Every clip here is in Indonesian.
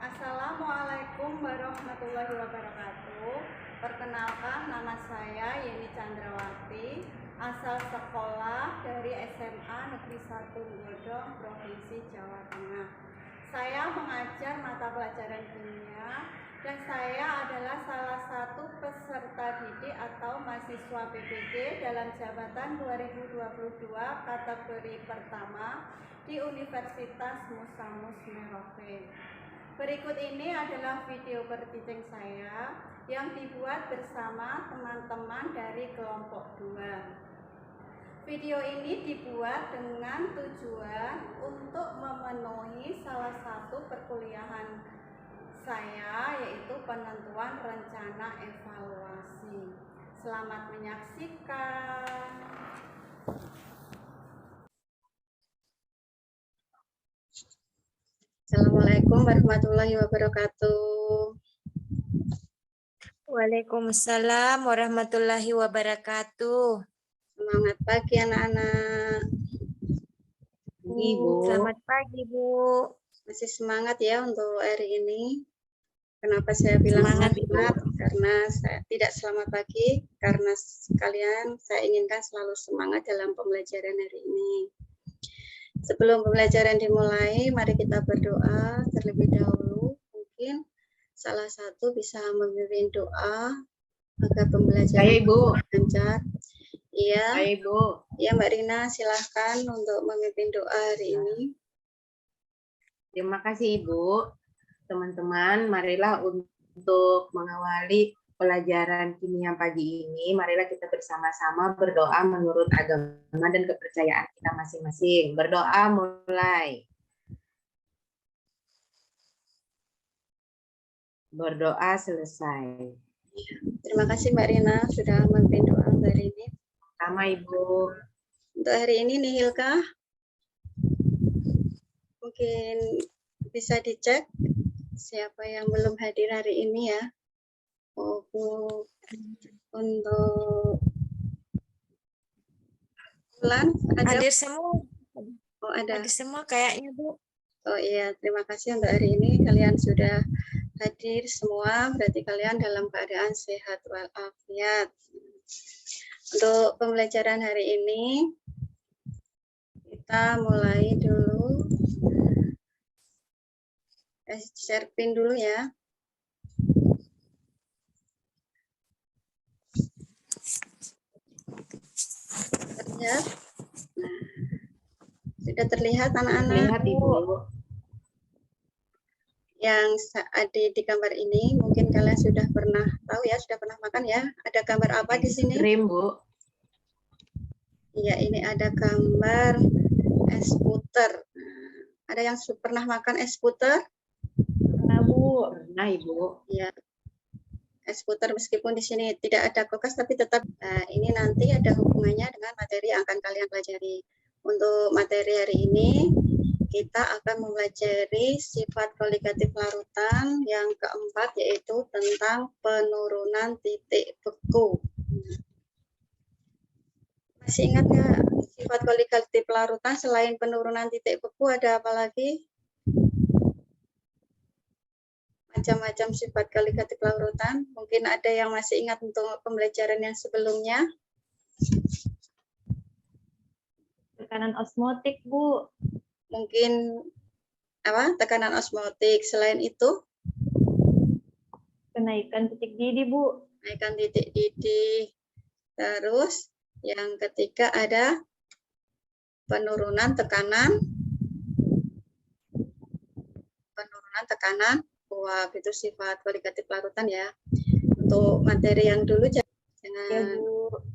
Assalamualaikum warahmatullahi wabarakatuh. Perkenalkan, nama saya Yeni Chandrawati, asal sekolah dari SMA Negeri 1 Godong, Provinsi Jawa Tengah. Saya mengajar mata pelajaran kimia dan saya adalah salah satu peserta didik atau mahasiswa PPD dalam jabatan 2022 kategori pertama di Universitas Musamus Merauke. Berikut ini adalah video bertitik saya yang dibuat bersama teman-teman dari kelompok 2. Video ini dibuat dengan tujuan untuk memenuhi salah satu perkuliahan saya, yaitu penentuan rencana evaluasi. Selamat menyaksikan. Assalamualaikum warahmatullahi wabarakatuh. Waalaikumsalam warahmatullahi wabarakatuh. Semangat pagi anak-anak. Ibu. Selamat pagi, Bu. Masih semangat ya untuk hari ini. Kenapa saya bilang semangat? Karena saya tidak selamat pagi, karena sekalian saya inginkan selalu semangat dalam pembelajaran hari ini. Sebelum pembelajaran dimulai, mari kita berdoa terlebih dahulu. Mungkin salah satu bisa memimpin doa agar pembelajaran lancar. Iya. Ibu. Ya, Mbak Rina, silahkan untuk memimpin doa hari ini. Terima kasih Ibu. Teman-teman, marilah untuk mengawali pelajaran kimia pagi ini, marilah kita bersama-sama berdoa menurut agama dan kepercayaan kita masing-masing. Berdoa mulai. Berdoa selesai. Terima kasih Mbak Rina sudah memimpin doa hari ini. Sama Ibu. Untuk hari ini Nihilka, mungkin bisa dicek siapa yang belum hadir hari ini ya. Untuk Bulan ada? Hadir semua. Oh, ada. Hadir semua kayaknya, Bu. Oh iya, terima kasih untuk hari ini kalian sudah hadir semua, berarti kalian dalam keadaan sehat walafiat. Untuk pembelajaran hari ini kita mulai dulu. Share pin dulu ya. Terlihat? Nah, sudah terlihat anak-anak? Lihat Ibu. Yang ada di gambar ini, mungkin kalian sudah pernah tahu ya, sudah pernah makan ya. Ada gambar apa di sini? Krim, Bu. Iya, ini ada gambar es puter. Ada yang pernah makan es puter? Pernah, Bu. Pernah, Ibu. Iya. Es puter meskipun di sini tidak ada kulkas, tapi tetap ini nanti ada hubungannya dengan materi yang akan kalian pelajari. Untuk materi hari ini kita akan mempelajari sifat koligatif larutan yang keempat, yaitu tentang penurunan titik beku. Masih ingat nggak sifat koligatif larutan selain penurunan titik beku ada apa lagi? Macam-macam sifat koligatif larutan. Mungkin ada yang masih ingat untuk pembelajaran yang sebelumnya. Tekanan osmotik, Bu. Mungkin apa? Tekanan osmotik. Selain itu, Kenaikan titik didih, Bu. kenaikan titik didih. Terus yang ketiga ada penurunan tekanan uap. Itu sifat koligatif larutan ya. Untuk materi yang dulu jangan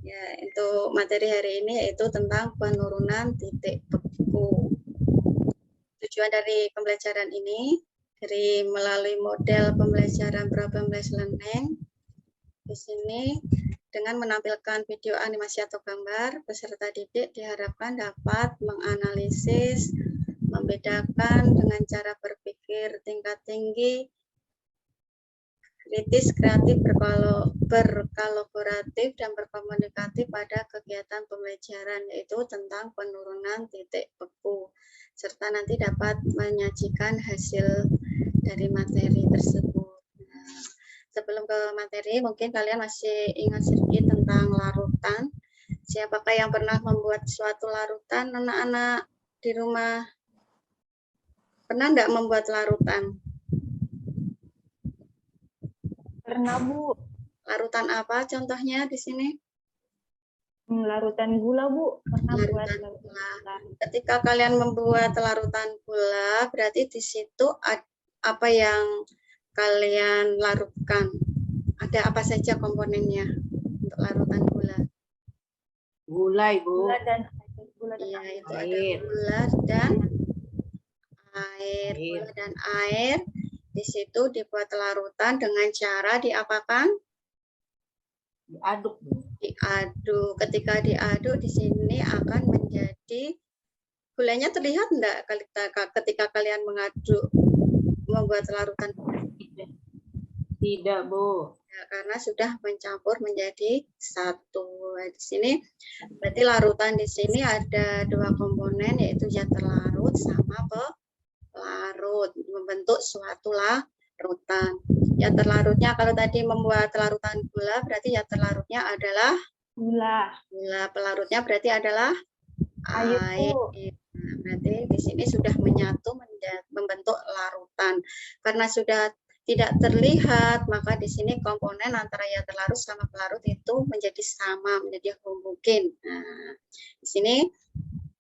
ya, untuk materi hari ini yaitu tentang penurunan titik beku. Tujuan dari pembelajaran ini dari melalui model pembelajaran problem based learning di sini dengan menampilkan video animasi atau gambar, peserta didik diharapkan dapat menganalisis, membedakan dengan cara berpikir tingkat tinggi kritis, kreatif, berkolaboratif, dan berkomunikatif pada kegiatan pembelajaran, yaitu tentang penurunan titik beku, serta nanti dapat menyajikan hasil dari materi tersebut. Nah, sebelum ke materi, mungkin kalian masih ingat sedikit tentang larutan. Siapakah yang pernah membuat suatu larutan, anak-anak di rumah? Pernah nggak membuat larutan? Pernah, Bu. Larutan apa contohnya di sini? Larutan gula, Bu. Pernah buat Larutan larutan gula. gula. Ketika kalian membuat larutan gula, berarti di situ apa yang kalian larutkan? Ada apa saja komponennya untuk larutan gula? Gula, Ibu. Gula dan Iya, air. itu ada gula dan air. Gula dan air. Di situ dibuat larutan dengan cara diapakan? Diaduk, Bu. Diaduk. Ketika diaduk di sini akan menjadi, gulanya terlihat enggak ketika kalian membuat larutan? Tidak, Bu. Ya, karena sudah mencampur menjadi satu. Nah, di sini berarti larutan di sini ada dua komponen, yaitu zat terlarut sama pelarut, membentuk suatu larutan. Zat terlarutnya, kalau tadi membuat larutan gula, berarti zat terlarutnya adalah Gula. gula, pelarutnya berarti adalah Air, air. Bu. Nah, berarti di sini sudah menyatu membentuk larutan. Karena sudah tidak terlihat, maka di sini komponen antara zat terlarut sama pelarut itu menjadi sama, menjadi homogen. Nah, di sini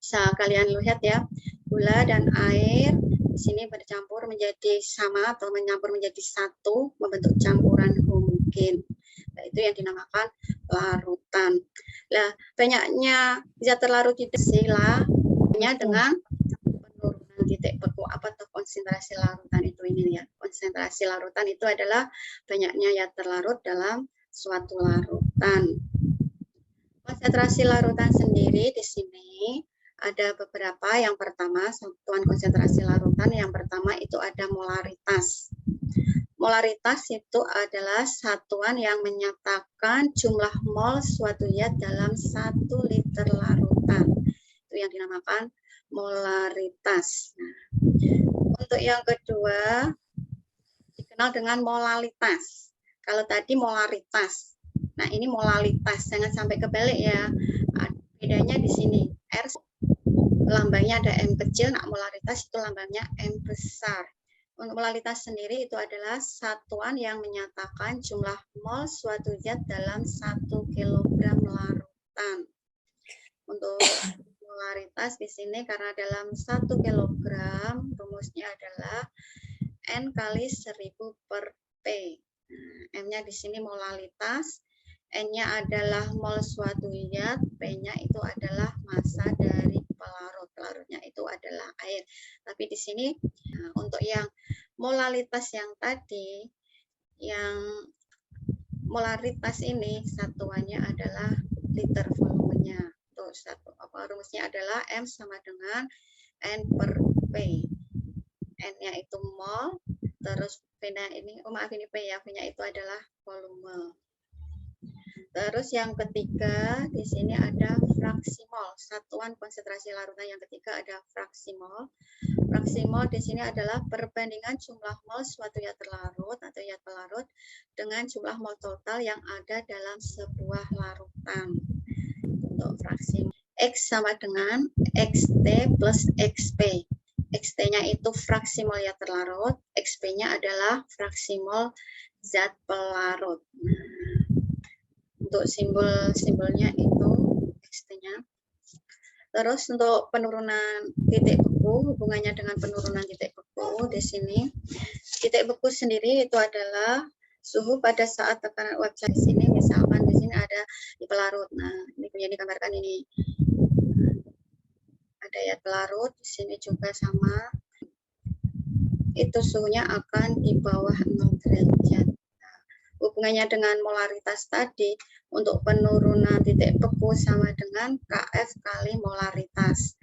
bisa kalian lihat ya, gula dan air di sini bercampur menjadi sama atau menyampur menjadi satu, membentuk campuran homogen. Nah, itu yang dinamakan larutan. Nah, banyaknya zat terlarut di silanya dengan penurunan titik beku apa atau konsentrasi larutan itu ini ya. Konsentrasi larutan itu adalah banyaknya zat terlarut dalam suatu larutan. Konsentrasi larutan sendiri di sini ada beberapa. Yang pertama, satuan konsentrasi larutan yang pertama itu ada molaritas. Molaritas itu adalah satuan yang menyatakan jumlah mol suatu zat dalam 1 liter larutan. Itu yang dinamakan molaritas. Nah, untuk yang kedua dikenal dengan molalitas. Kalau tadi molaritas. Nah, ini molalitas. Jangan sampai kebalik ya. Bedanya di sini. R lambangnya ada M kecil, nah molaritas itu lambangnya M besar. Untuk molaritas sendiri itu adalah satuan yang menyatakan jumlah mol suatu zat dalam 1 kg larutan. Untuk molaritas di sini karena dalam 1 kg rumusnya adalah N kali 1000 per P. M-nya di sini molalitas, N-nya adalah mol suatu zat, P-nya itu adalah massa dari pelarut. Pelarutnya itu adalah air. Tapi di sini untuk yang molalitas yang tadi, yang molaritas ini satuannya adalah liter volumenya. Tuh, rumusnya adalah M sama dengan N per P. N-nya itu mol, terus V-nya ini, ini P ya, V-nya itu adalah volume. Terus yang ketiga di sini ada fraksi mol. Satuan konsentrasi larutan yang ketiga ada fraksi mol. Fraksi mol di sini adalah perbandingan jumlah mol suatu zat terlarut atau zat pelarut dengan jumlah mol total yang ada dalam sebuah larutan. Untuk fraksi mol. X sama dengan XT plus XP. XT-nya itu fraksi mol zat terlarut, XP-nya adalah fraksi mol zat pelarut. Untuk simbolnya itu XT-nya. Terus untuk penurunan titik beku, hubungannya dengan penurunan titik beku di sini. Titik beku sendiri itu adalah suhu pada saat tekanan uap cair di sini. Misalkan di sini ada di pelarut. Nah, ini punya digambarkan ini. Ada ya pelarut, di sini juga sama. Itu suhunya akan di bawah 0 derajat. Nah, hubungannya dengan molaritas tadi, untuk penurunan titik beku sama dengan Kf kali molaritas.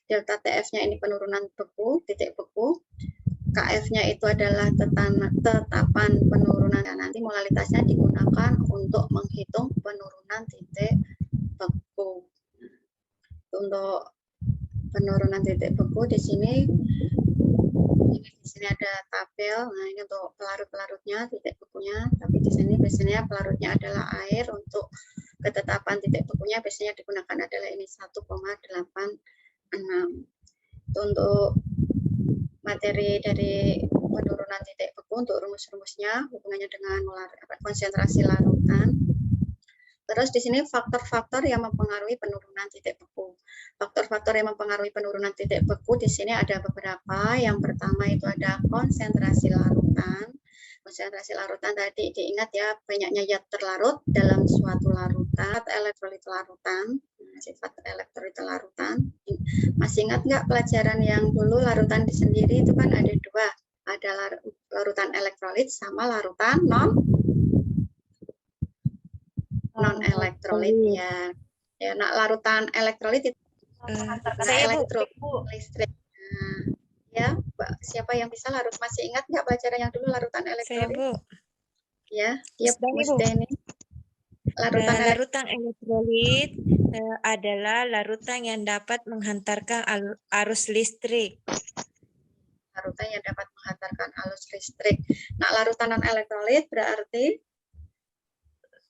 Delta TF-nya ini penurunan beku, titik beku. KF-nya itu adalah tetapan penurunan. Nanti modalitasnya digunakan untuk menghitung penurunan titik beku. Untuk penurunan titik beku di sini ada tabel. Nah, ini untuk pelarut-pelarutnya, titik bekunya. Tapi di sini biasanya pelarutnya adalah air. Untuk ketetapan titik bekunya biasanya digunakan adalah ini 1,86. Untuk materi dari penurunan titik beku, untuk rumus-rumusnya hubungannya dengan konsentrasi larutan. Terus di sini faktor-faktor yang mempengaruhi penurunan titik beku. Faktor-faktor yang mempengaruhi penurunan titik beku di sini ada beberapa. Yang pertama itu ada konsentrasi larutan. Konsentrasi larutan tadi diingat ya, banyaknya zat terlarut dalam suatu larutan. Elektrolit larutan, sifat elektrolit larutan. Masih ingat nggak pelajaran yang dulu larutan sendiri itu kan ada dua. Ada larutan elektrolit sama larutan non elektrolit ya. Ya, nah larutan elektrolit itu saya listrik. Nah, ya, siapa yang bisa larut? Masih ingat nggak pelajaran yang dulu larutan saya elektrolit? Bu. Ya, Miss Dani, Bu. Larutan elektrolit adalah larutan yang dapat menghantarkan arus listrik. Larutan yang dapat menghantarkan arus listrik. Nah, larutan non elektrolit berarti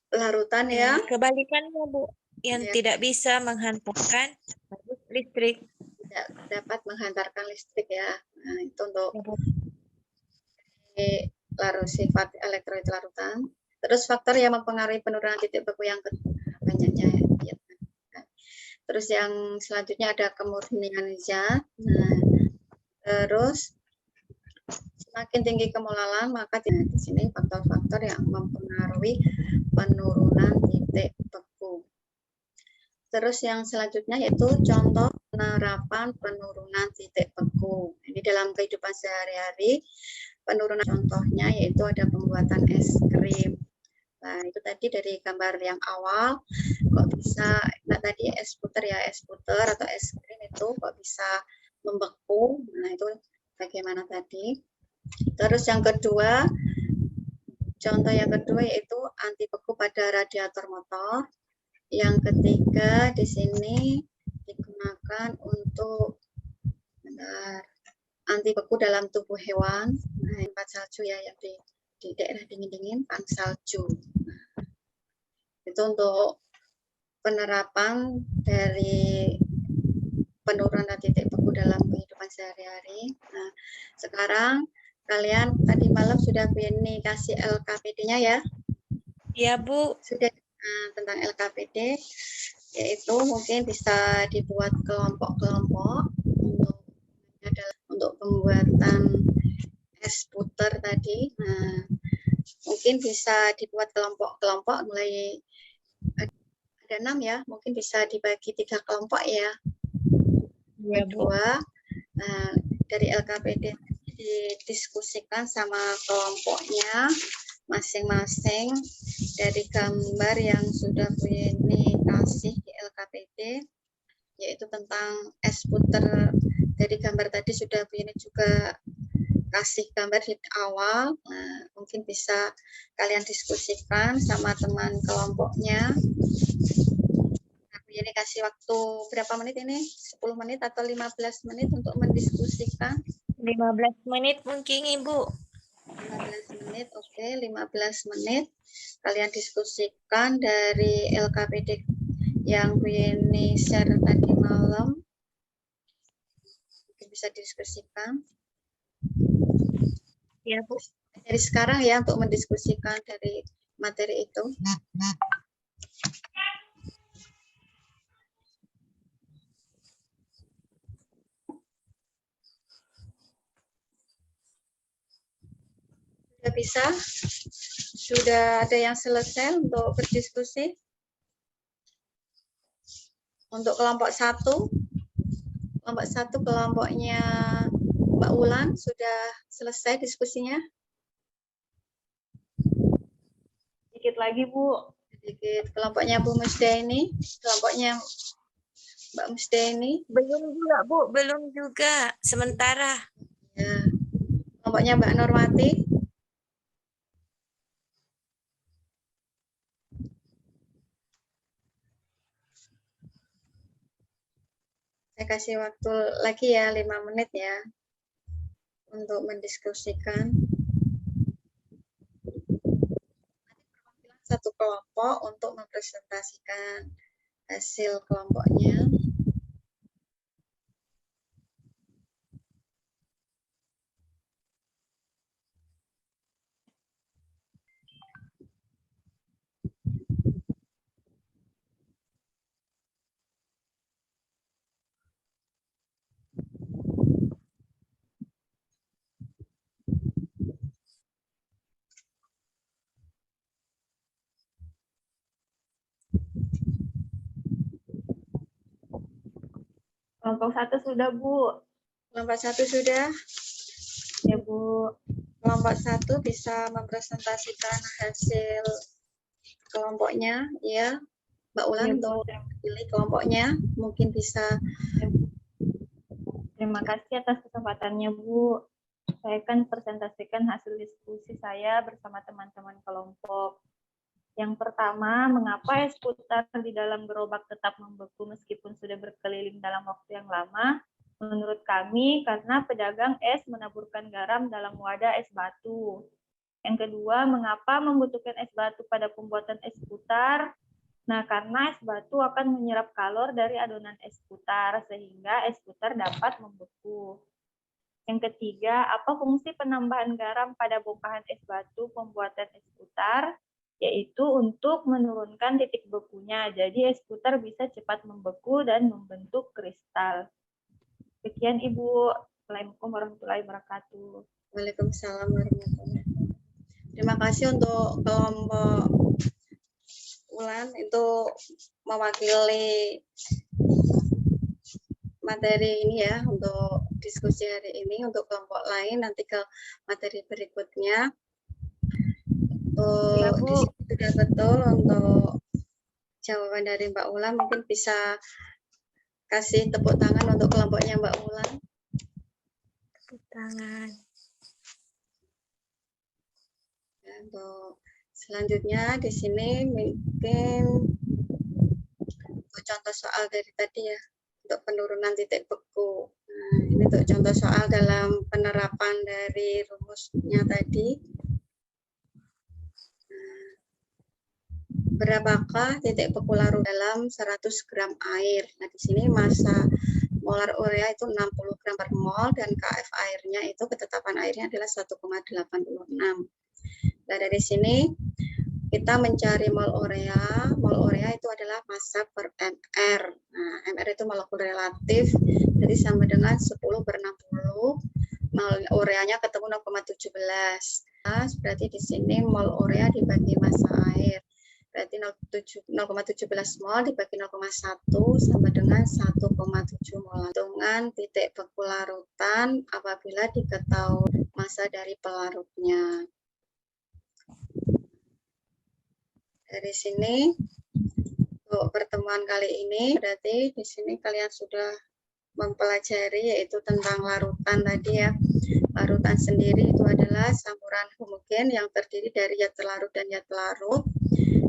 larutan yang kebalikannya Bu, yang tidak bisa menghantarkan arus listrik. Tidak dapat menghantarkan listrik ya. Nah, itu untuk sifat elektrolit larutan. Terus faktor yang mempengaruhi penurunan titik beku yang banyaknya ya. Terus yang selanjutnya ada kemurnian zat. Nah, terus semakin tinggi kemolalan maka di sini faktor-faktor yang mempengaruhi penurunan titik beku. Terus yang selanjutnya yaitu contoh penerapan penurunan titik beku. Ini dalam kehidupan sehari-hari penurunan contohnya yaitu ada pembuatan es krim. Nah, itu tadi dari gambar yang awal kok bisa, nah tadi es puter ya, es puter atau es krim itu kok bisa membeku. Nah, itu bagaimana tadi. Terus yang kedua, contoh yang kedua yaitu anti beku pada radiator motor. Yang ketiga di sini digunakan untuk anti beku dalam tubuh hewan. Nah, empat salju ya yang di daerah dingin-dingin, pan salju. Itu untuk penerapan dari penurunan titik beku dalam kehidupan sehari-hari. Nah, sekarang kalian tadi malam sudah ini kasih LKPD-nya ya? Iya, Bu. Sudah tentang LKPD, yaitu mungkin bisa dibuat kelompok-kelompok untuk pembuatan es puter tadi. Nah, mungkin bisa dibuat kelompok-kelompok mulai ada 6 ya, mungkin bisa dibagi 3 kelompok ya. Ya, Bu. Kedua, nah, dari LKPD didiskusikan sama kelompoknya masing-masing dari gambar yang sudah Bu Yeni kasih di LKPD, yaitu tentang es puter. Dari gambar tadi sudah Bu Yeni juga kasih gambar di awal. Nah, mungkin bisa kalian diskusikan sama teman kelompoknya. Nah, Bu Yeni kasih waktu berapa menit ini? 10 menit atau 15 menit untuk mendiskusikan? 15 menit mungkin, Ibu. 15 menit, oke, 15 menit kalian diskusikan dari LKPD yang Bu Yeni share tadi malam. Mungkin bisa diskusikan. Ya, Bu. Dari sekarang ya untuk mendiskusikan dari materi itu. Sudah bisa? Sudah ada yang selesai untuk berdiskusi? Untuk kelompok 1, kelompoknya Mbak Wulan sudah selesai diskusinya? Sedikit lagi, Bu. Sedikit. Kelompoknya Bu Musdaini, kelompoknya Mbak Musdaini. Belum juga, Bu. Belum juga. Sementara. Ya. kelompoknya Mbak Nurmati. Saya kasih waktu lagi ya 5 menit ya untuk mendiskusikan. Satu kelompok untuk mempresentasikan hasil kelompoknya. Kelompok 1 sudah, Bu. Kelompok 1 sudah. Ya, Bu. Kelompok 1 bisa mempresentasikan hasil kelompoknya, ya. Mbak Ulan Ya, untuk Bu. pilih kelompoknya, mungkin bisa. Ya, Bu. Terima kasih atas kesempatannya, Bu. Saya akan presentasikan hasil diskusi saya bersama teman-teman kelompok. Yang pertama, mengapa es putar di dalam gerobak tetap membeku meskipun sudah berkeliling dalam waktu yang lama? Menurut kami, karena pedagang es menaburkan garam dalam wadah es batu. Yang kedua, mengapa membutuhkan es batu pada pembuatan es putar? Nah, karena es batu akan menyerap kalor dari adonan es putar, sehingga es putar dapat membeku. Yang ketiga, apa fungsi penambahan garam pada bongkahan es batu pembuatan es putar? Yaitu untuk menurunkan titik bekunya, jadi es putar bisa cepat membeku dan membentuk kristal. Sekian Ibu. Assalamualaikum warahmatullahi wabarakatuh. Waalaikumsalam warahmatullahi wabarakatuh. Terima kasih untuk kelompok Ulan itu mewakili materi ini ya untuk diskusi hari ini. Untuk kelompok lain nanti ke materi berikutnya. Ya, Bu. Di sini sudah betul untuk jawaban dari Mbak Ulan, mungkin bisa kasih tepuk tangan untuk kelompoknya Mbak Ulan. Tepuk tangan. Ya, untuk selanjutnya di sini mungkin contoh soal dari tadi ya untuk penurunan titik beku. Nah, ini untuk contoh soal dalam penerapan dari rumusnya tadi. Berapakah titik beku larut dalam 100 gram air? Nah, di sini massa molar urea itu 60 gram per mol dan KF airnya itu ketetapan airnya adalah 1,86. Nah, dari sini kita mencari mol urea. Mol urea itu adalah massa per mr. Nah, mr itu molekul relatif, jadi sama dengan 10 per 60. Mol ureanya ketemu 0,17. Nah, berarti di sini mol urea dibagi massa air. Berarti 0,17 mol dibagi 0,1 sama dengan 1,7 mol. Hitungan titik beku larutan apabila diketahui massa dari pelarutnya. Dari sini untuk pertemuan kali ini berarti di sini kalian sudah mempelajari yaitu tentang larutan tadi ya. Larutan sendiri itu adalah campuran homogen yang terdiri dari zat terlarut dan zat pelarut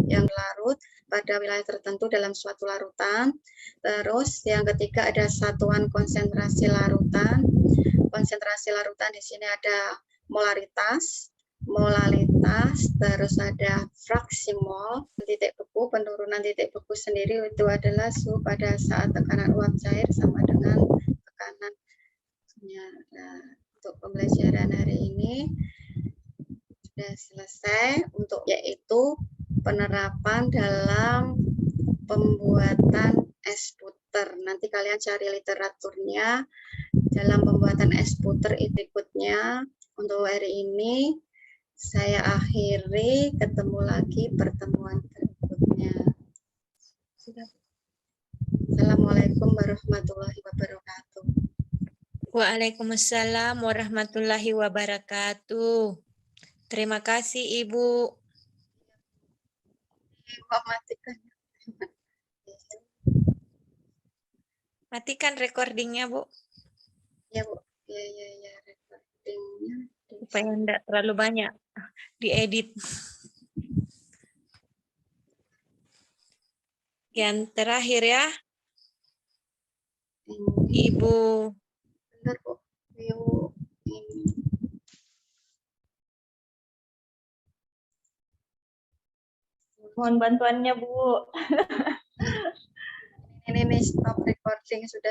yang larut pada wilayah tertentu dalam suatu larutan. Terus yang ketiga ada satuan konsentrasi larutan. Konsentrasi larutan di sini ada molaritas, molalitas, terus ada fraksi mol, titik beku. Penurunan titik beku sendiri itu adalah suhu pada saat tekanan uap cair sama dengan tekanan. Nah, untuk pembelajaran hari ini sudah selesai untuk yaitu penerapan dalam pembuatan es puter. Nanti kalian cari literaturnya dalam pembuatan es puter berikutnya. Untuk hari ini saya akhiri, ketemu lagi pertemuan berikutnya. Assalamualaikum warahmatullahi wabarakatuh. Waalaikumsalam warahmatullahi wabarakatuh. Terima kasih Ibu. Matikan recordingnya, Bu. Ya, Bu. Ya, recordingnya. supaya enggak terlalu banyak diedit. Yang terakhir ya, Ibu. Benar, Bu. Yuk, ini. Mohon bantuannya, Bu. Ini stop recording sudah.